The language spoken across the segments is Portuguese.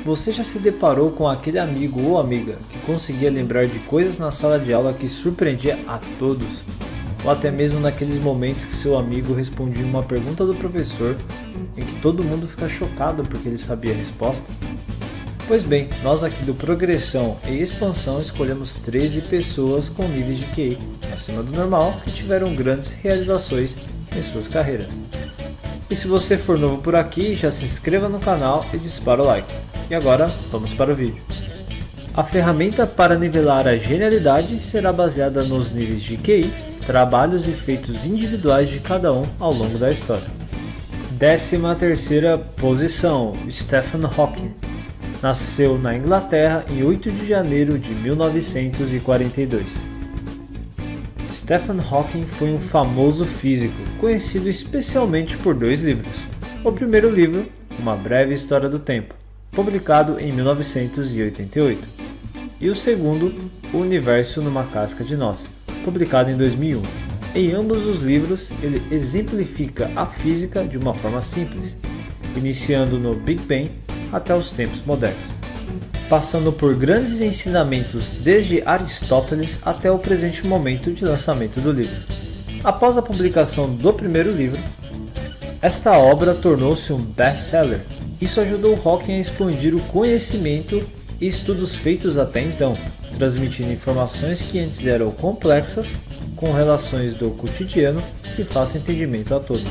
Você já se deparou com aquele amigo ou amiga que conseguia lembrar de coisas na sala de aula que surpreendia a todos? Ou até mesmo naqueles momentos que seu amigo respondia uma pergunta do professor em que todo mundo fica chocado porque ele sabia a resposta? Pois bem, nós aqui do Progressão e Expansão escolhemos 13 pessoas com níveis de QI acima do normal que tiveram grandes realizações em suas carreiras. E se você for novo por aqui, já se inscreva no canal e dispara o like. E agora, vamos para o vídeo. A ferramenta para nivelar a genialidade será baseada nos níveis de QI, trabalhos e feitos individuais de cada um ao longo da história. 13ª posição, Stephen Hawking. Nasceu na Inglaterra em 8 de janeiro de 1942. Stephen Hawking foi um famoso físico, conhecido especialmente por 2 livros. O primeiro livro, Uma Breve História do Tempo, publicado em 1988. E o segundo, O Universo numa Casca de Noz, publicado em 2001. Em ambos os livros, ele exemplifica a física de uma forma simples, iniciando no Big Bang até os tempos modernos, passando por grandes ensinamentos desde Aristóteles até o presente momento de lançamento do livro. Após a publicação do primeiro livro, esta obra tornou-se um best-seller. Isso ajudou Hawking a expandir o conhecimento e estudos feitos até então, transmitindo informações que antes eram complexas, com relações do cotidiano que façam entendimento a todos.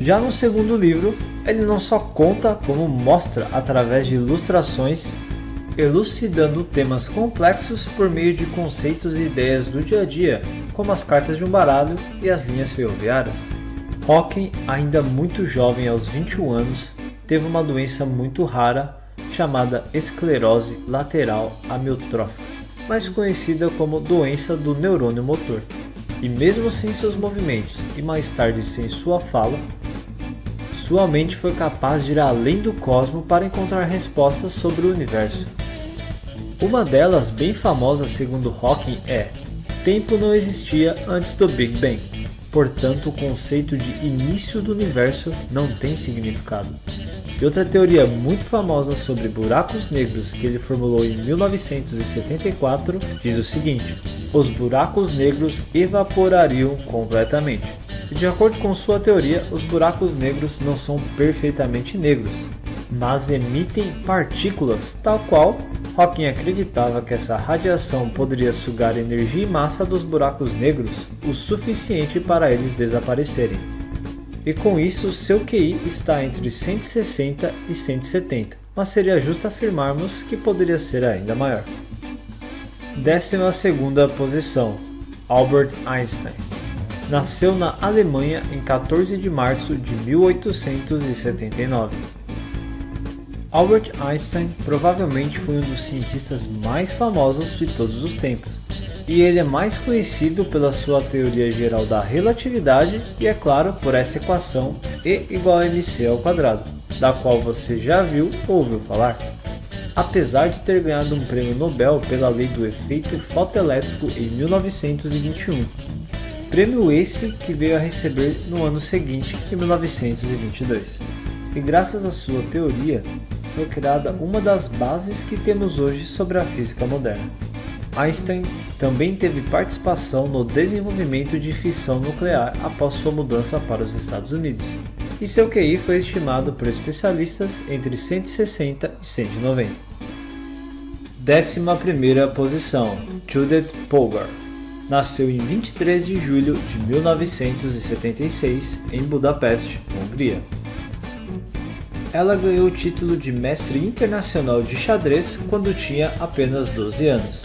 Já no segundo livro, ele não só conta como mostra através de ilustrações, elucidando temas complexos por meio de conceitos e ideias do dia a dia, como as cartas de um baralho e as linhas ferroviárias. Hawking, ainda muito jovem aos 21 anos, teve uma doença muito rara chamada esclerose lateral amiotrófica, mais conhecida como doença do neurônio motor. E mesmo sem seus movimentos e mais tarde sem sua fala, sua mente foi capaz de ir além do cosmos para encontrar respostas sobre o universo. Uma delas, bem famosa segundo Hawking, é: tempo não existia antes do Big Bang, portanto o conceito de início do universo não tem significado. E outra teoria muito famosa sobre buracos negros que ele formulou em 1974 diz o seguinte: os buracos negros evaporariam completamente. E de acordo com sua teoria, os buracos negros não são perfeitamente negros, mas emitem partículas, tal qual Hawking acreditava que essa radiação poderia sugar energia e massa dos buracos negros o suficiente para eles desaparecerem. E com isso, seu QI está entre 160 e 170, mas seria justo afirmarmos que poderia ser ainda maior. 12ª posição, Albert Einstein. Nasceu na Alemanha em 14 de março de 1879. Albert Einstein provavelmente foi um dos cientistas mais famosos de todos os tempos, e ele é mais conhecido pela sua teoria geral da relatividade e, é claro, por essa equação E igual a mc ao quadrado, da qual você já viu ou ouviu falar. Apesar de ter ganhado um prêmio Nobel pela lei do efeito fotoelétrico em 1921, prêmio esse que veio a receber no ano seguinte, em 1922. E graças à sua teoria, foi criada uma das bases que temos hoje sobre a física moderna. Einstein também teve participação no desenvolvimento de fissão nuclear após sua mudança para os Estados Unidos, e seu QI foi estimado por especialistas entre 160 e 190. 11ª posição, Judith Polgar. Nasceu em 23 de julho de 1976 em Budapeste, Hungria. Ela ganhou o título de Mestre Internacional de Xadrez quando tinha apenas 12 anos.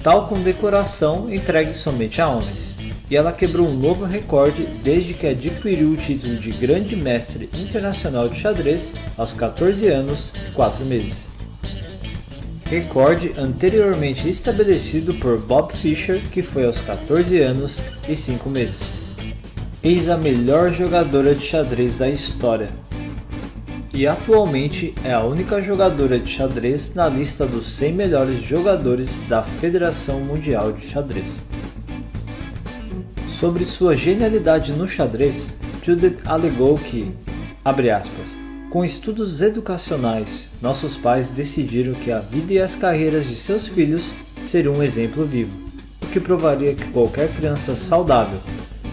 Tal condecoração entregue somente a homens, e ela quebrou um novo recorde desde que adquiriu o título de Grande Mestre Internacional de Xadrez aos 14 anos e 4 meses. Recorde anteriormente estabelecido por Bob Fischer, que foi aos 14 anos e 5 meses. Eis a melhor jogadora de xadrez da história. E atualmente é a única jogadora de xadrez na lista dos 100 melhores jogadores da Federação Mundial de Xadrez. Sobre sua genialidade no xadrez, Judith alegou que, abre aspas, Com estudos educacionais, nossos pais decidiram que a vida e as carreiras de seus filhos seriam um exemplo vivo, o que provaria que qualquer criança saudável,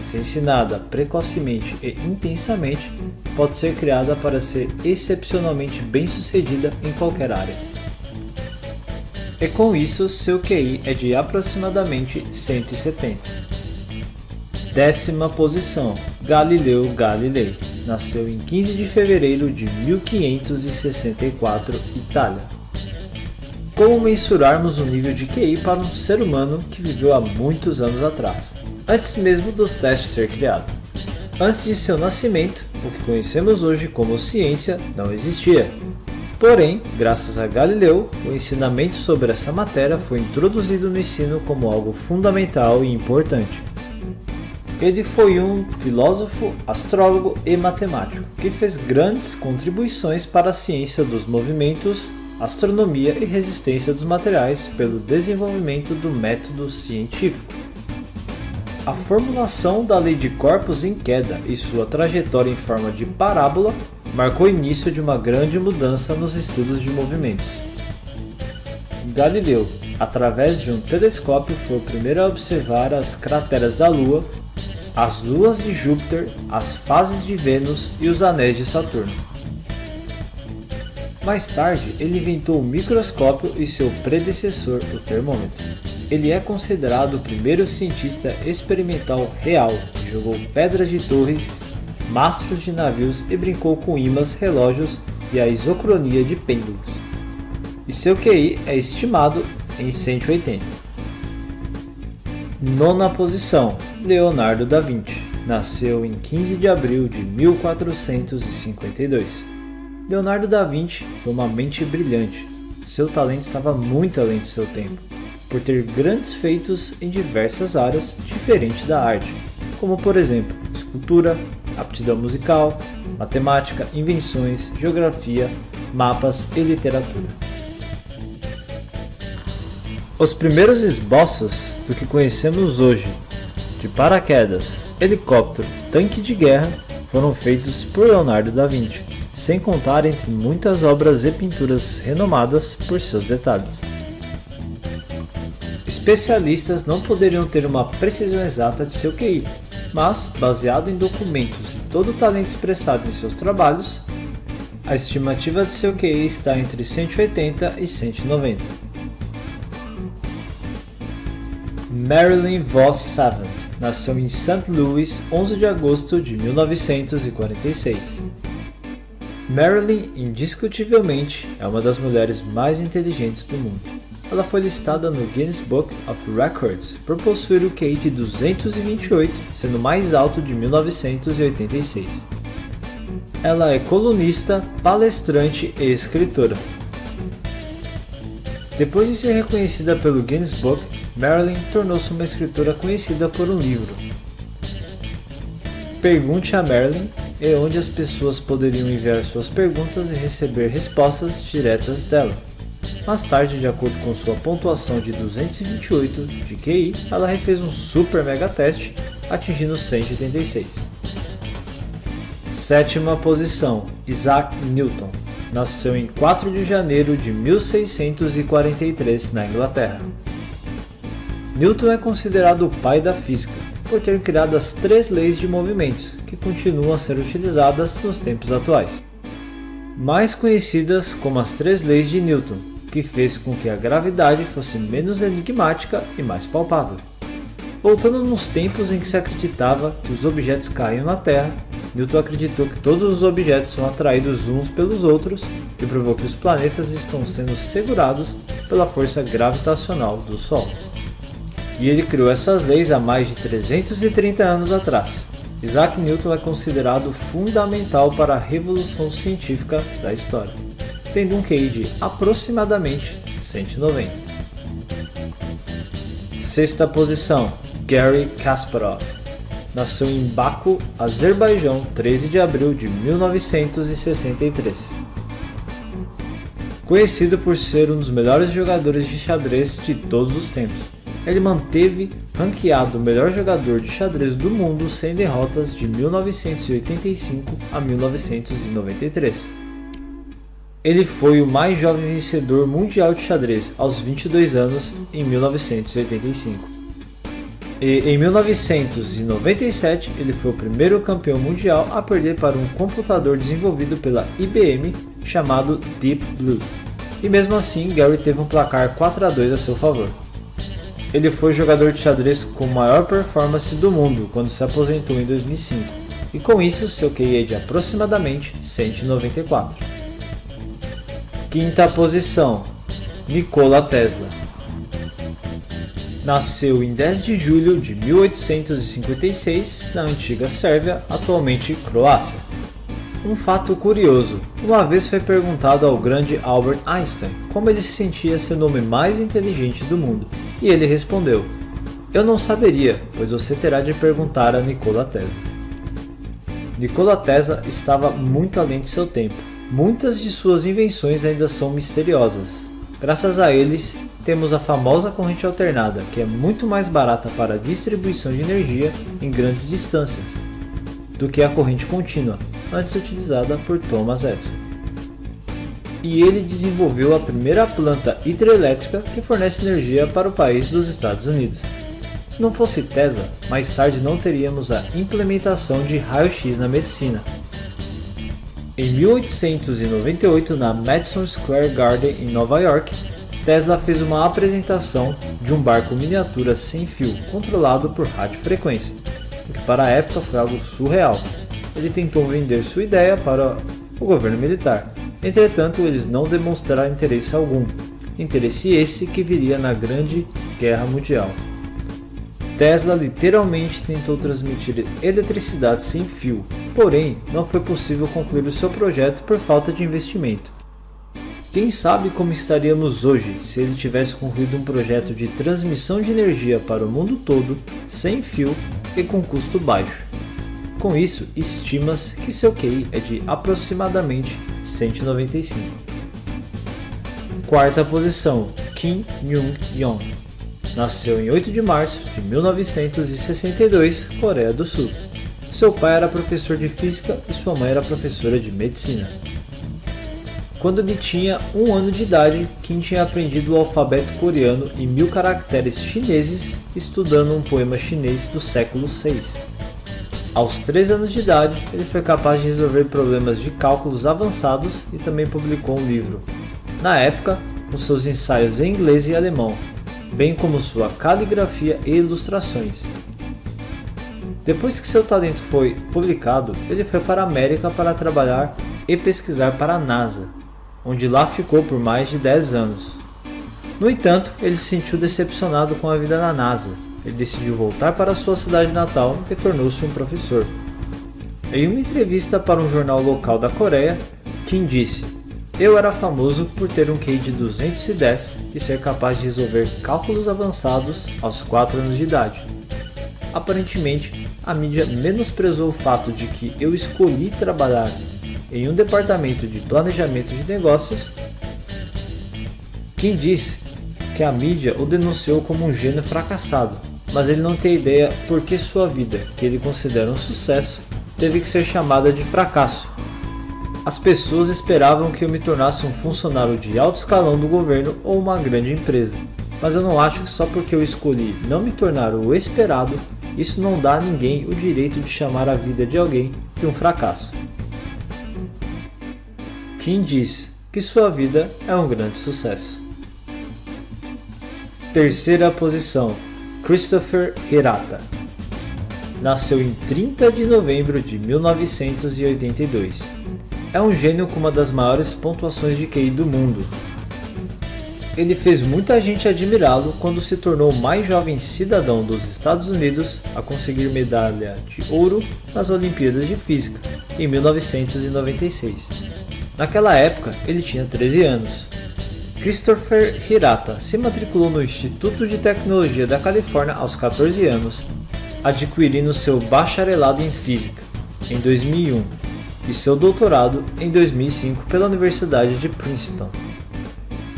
se ensinada precocemente e intensamente, pode ser criada para ser excepcionalmente bem-sucedida em qualquer área. E com isso, seu QI é de aproximadamente 170. 10ª posição, Galileu Galilei. Nasceu em 15 de fevereiro de 1564, Itália. Como mensurarmos o nível de QI para um ser humano que viveu há muitos anos atrás, antes mesmo do teste ser criado? Antes de seu nascimento, o que conhecemos hoje como ciência não existia. Porém, graças a Galileu, o ensinamento sobre essa matéria foi introduzido no ensino como algo fundamental e importante. Ele foi um filósofo, astrólogo e matemático que fez grandes contribuições para a ciência dos movimentos, astronomia e resistência dos materiais pelo desenvolvimento do método científico. A formulação da lei de corpos em queda e sua trajetória em forma de parábola marcou o início de uma grande mudança nos estudos de movimentos. Galileu, através de um telescópio, foi o primeiro a observar as crateras da Lua, as luas de Júpiter, as fases de Vênus e os anéis de Saturno. Mais tarde, ele inventou o microscópio e seu predecessor, o termômetro. Ele é considerado o primeiro cientista experimental real que jogou pedras de torres, mastros de navios e brincou com ímãs, relógios e a isocronia de pêndulos. E seu QI é estimado em 180. 9ª posição, Leonardo da Vinci. Nasceu em 15 de abril de 1452. Leonardo da Vinci foi uma mente brilhante. Seu talento estava muito além de seu tempo, por ter grandes feitos em diversas áreas diferentes da arte, como por exemplo, escultura, aptidão musical, matemática, invenções, geografia, mapas e literatura. Os primeiros esboços do que conhecemos hoje, de paraquedas, helicóptero, tanque de guerra, foram feitos por Leonardo da Vinci, sem contar entre muitas obras e pinturas renomadas por seus detalhes. Especialistas não poderiam ter uma precisão exata de seu QI, mas, baseado em documentos e todo o talento expressado em seus trabalhos, a estimativa de seu QI está entre 180 e 190. Marilyn Vos Savant nasceu em St. Louis, 11 de agosto de 1946. Marilyn, indiscutivelmente, é uma das mulheres mais inteligentes do mundo. Ela foi listada no Guinness Book of Records por possuir o QI de 228, sendo o mais alto de 1986. Ela é colunista, palestrante e escritora. Depois de ser reconhecida pelo Guinness Book, Marilyn tornou-se uma escritora conhecida por um livro. Pergunte a Marilyn é onde as pessoas poderiam enviar suas perguntas e receber respostas diretas dela. Mais tarde, de acordo com sua pontuação de 228 de QI, ela refez um super mega teste, atingindo 186. 7ª posição, Isaac Newton. Nasceu em 4 de janeiro de 1643 na Inglaterra. Newton é considerado o pai da física, por ter criado as 3 leis de movimentos, que continuam a ser utilizadas nos tempos atuais. Mais conhecidas como as 3 leis de Newton, que fez com que a gravidade fosse menos enigmática e mais palpável. Voltando nos tempos em que se acreditava que os objetos caíam na Terra, Newton acreditou que todos os objetos são atraídos uns pelos outros e provou que os planetas estão sendo segurados pela força gravitacional do Sol. E ele criou essas leis há mais de 330 anos atrás. Isaac Newton é considerado fundamental para a revolução científica da história, tendo um QI de aproximadamente 190. 6ª posição, Garry Kasparov. Nasceu em Baku, Azerbaijão, 13 de abril de 1963. Conhecido por ser um dos melhores jogadores de xadrez de todos os tempos, ele manteve ranqueado o melhor jogador de xadrez do mundo sem derrotas de 1985 a 1993, Ele foi o mais jovem vencedor mundial de xadrez, aos 22 anos, em 1985. E em 1997, ele foi o primeiro campeão mundial a perder para um computador desenvolvido pela IBM chamado Deep Blue. E mesmo assim, Gary teve um placar 4-2 a seu favor. Ele foi o jogador de xadrez com maior performance do mundo quando se aposentou em 2005, e com isso seu QI é de aproximadamente 194. Quinta posição, Nikola Tesla. Nasceu em 10 de julho de 1856 na antiga Sérvia, atualmente Croácia. Um fato curioso, uma vez foi perguntado ao grande Albert Einstein como ele se sentia sendo o homem mais inteligente do mundo, e ele respondeu: "Eu não saberia, pois você terá de perguntar a Nikola Tesla." Nikola Tesla estava muito além de seu tempo. Muitas de suas invenções ainda são misteriosas. Graças a eles, temos a famosa corrente alternada, que é muito mais barata para a distribuição de energia em grandes distâncias do que a corrente contínua, antes utilizada por Thomas Edison. E ele desenvolveu a primeira planta hidrelétrica que fornece energia para o país dos Estados Unidos. Se não fosse Tesla, mais tarde não teríamos a implementação de raio-x na medicina. Em 1898, na Madison Square Garden em Nova York, Tesla fez uma apresentação de um barco miniatura sem fio, controlado por radiofrequência, o que para a época foi algo surreal. Ele tentou vender sua ideia para o governo militar, entretanto eles não demonstraram interesse algum, interesse esse que viria na Grande Guerra Mundial. Tesla literalmente tentou transmitir eletricidade sem fio, porém não foi possível concluir o seu projeto por falta de investimento. Quem sabe como estaríamos hoje se ele tivesse concluído um projeto de transmissão de energia para o mundo todo, sem fio e com custo baixo. Com isso, estima-se que seu QI é de aproximadamente 195. Quarta posição, Kim Young-yong. Nasceu em 8 de março de 1962, Coreia do Sul. Seu pai era professor de física e sua mãe era professora de medicina. Quando ele tinha 1 ano de idade, Kim tinha aprendido o alfabeto coreano e 1000 caracteres chineses estudando um poema chinês do século VI. Aos 3 anos de idade, ele foi capaz de resolver problemas de cálculos avançados e também publicou um livro, na época, com seus ensaios em inglês e alemão, bem como sua caligrafia e ilustrações. Depois que seu talento foi publicado, ele foi para a América para trabalhar e pesquisar para a NASA, onde lá ficou por mais de 10 anos. No entanto, ele se sentiu decepcionado com a vida na NASA. Ele decidiu voltar para sua cidade natal e tornou-se um professor. Em uma entrevista para um jornal local da Coreia, Kim disse: "Eu era famoso por ter um QI de 210 e ser capaz de resolver cálculos avançados aos 4 anos de idade. Aparentemente, a mídia menosprezou o fato de que eu escolhi trabalhar em um departamento de planejamento de negócios." Kim disse que a mídia o denunciou como um gênio fracassado, mas ele não tem ideia por que sua vida, que ele considera um sucesso, teve que ser chamada de fracasso. As pessoas esperavam que eu me tornasse um funcionário de alto escalão do governo ou uma grande empresa, mas eu não acho que só porque eu escolhi não me tornar o esperado, isso não dá a ninguém o direito de chamar a vida de alguém de um fracasso. Kim disse que sua vida é um grande sucesso. Terceira posição, Christopher Hirata. Nasceu em 30 de novembro de 1982. É um gênio com uma das maiores pontuações de QI do mundo. Ele fez muita gente admirá-lo quando se tornou o mais jovem cidadão dos Estados Unidos a conseguir medalha de ouro nas Olimpíadas de Física, em 1996. Naquela época, ele tinha 13 anos. Christopher Hirata se matriculou no Instituto de Tecnologia da Califórnia aos 14 anos, adquirindo seu bacharelado em Física em 2001 e seu doutorado em 2005 pela Universidade de Princeton.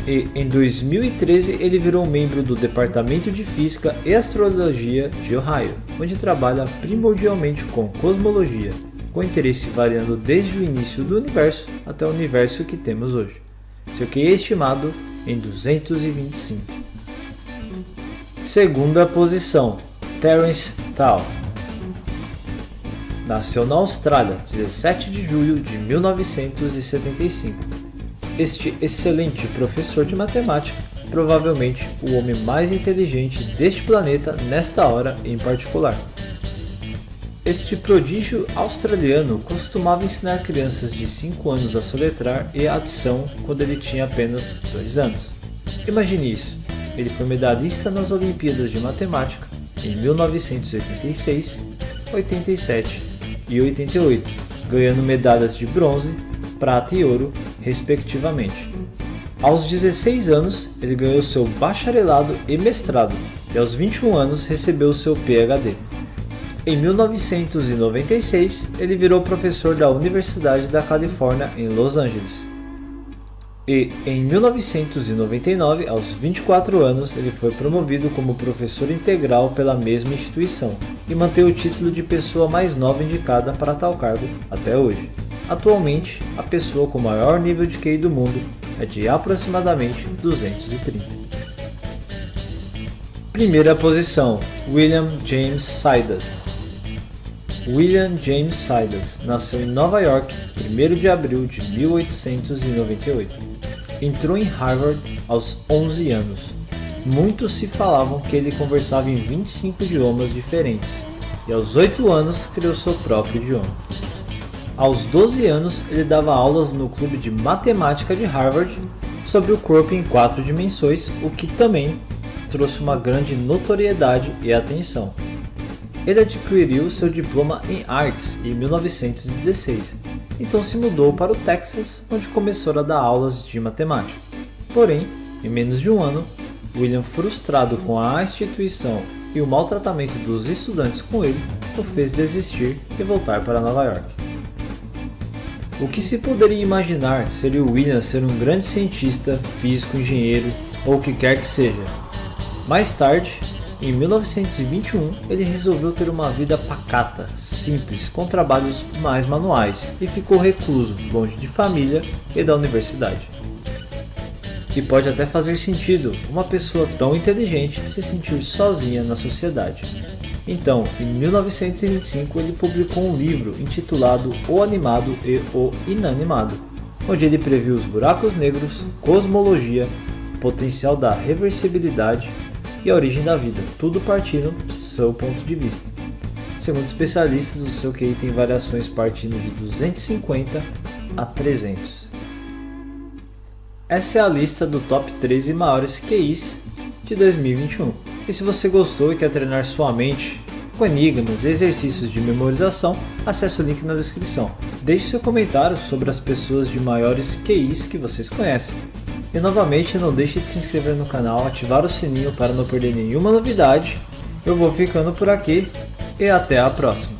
E em 2013 ele virou membro do Departamento de Física e Astrologia de Ohio, onde trabalha primordialmente com cosmologia, com interesse variando desde o início do universo até o universo que temos hoje. Seu QI é estimado em 225. Segunda posição, Terence Tao. Nasceu na Austrália, 17 de julho de 1975. Este excelente professor de matemática, provavelmente o homem mais inteligente deste planeta nesta hora em particular. Este prodígio australiano costumava ensinar crianças de 5 anos a soletrar e a adição quando ele tinha apenas 2 anos. Imagine isso, ele foi medalhista nas Olimpíadas de Matemática em 1986, 87 e 88, ganhando medalhas de bronze, prata e ouro, respectivamente. Aos 16 anos, ele ganhou seu bacharelado e mestrado, e aos 21 anos recebeu seu PhD. Em 1996, ele virou professor da Universidade da Califórnia em Los Angeles. E em 1999, aos 24 anos, ele foi promovido como professor integral pela mesma instituição e mantém o título de pessoa mais nova indicada para tal cargo até hoje. Atualmente, a pessoa com maior nível de QI do mundo é de aproximadamente 230. Primeira posição, William James Sidus. William James Sidus nasceu em Nova York, 1º de abril de 1898. Entrou em Harvard aos 11 anos. Muitos se falavam que ele conversava em 25 idiomas diferentes, e aos 8 anos criou seu próprio idioma. Aos 12 anos, ele dava aulas no clube de matemática de Harvard sobre o corpo em 4 dimensões, o que também trouxe uma grande notoriedade e atenção. Ele adquiriu seu diploma em artes em 1916, então se mudou para o Texas, onde começou a dar aulas de matemática. Porém, em menos de um ano, William, frustrado com a instituição e o maltratamento dos estudantes com ele, o fez desistir e voltar para Nova York. O que se poderia imaginar seria o William ser um grande cientista, físico, engenheiro ou o que quer que seja. Mais tarde, em 1921, ele resolveu ter uma vida pacata, simples, com trabalhos mais manuais e ficou recluso, longe de família e da universidade. E pode até fazer sentido uma pessoa tão inteligente se sentir sozinha na sociedade. Então, em 1925, ele publicou um livro intitulado O Animado e o Inanimado, onde ele previu os buracos negros, cosmologia, potencial da reversibilidade e a origem da vida, tudo partindo do seu ponto de vista. Segundo especialistas, o seu QI tem variações partindo de 250 a 300. Essa é a lista do top 13 maiores QIs de 2021. E se você gostou e quer treinar sua mente com enigmas e exercícios de memorização, acesse o link na descrição. Deixe seu comentário sobre as pessoas de maiores QIs que vocês conhecem. E novamente, não deixe de se inscrever no canal, ativar o sininho para não perder nenhuma novidade. Eu vou ficando por aqui e até a próxima.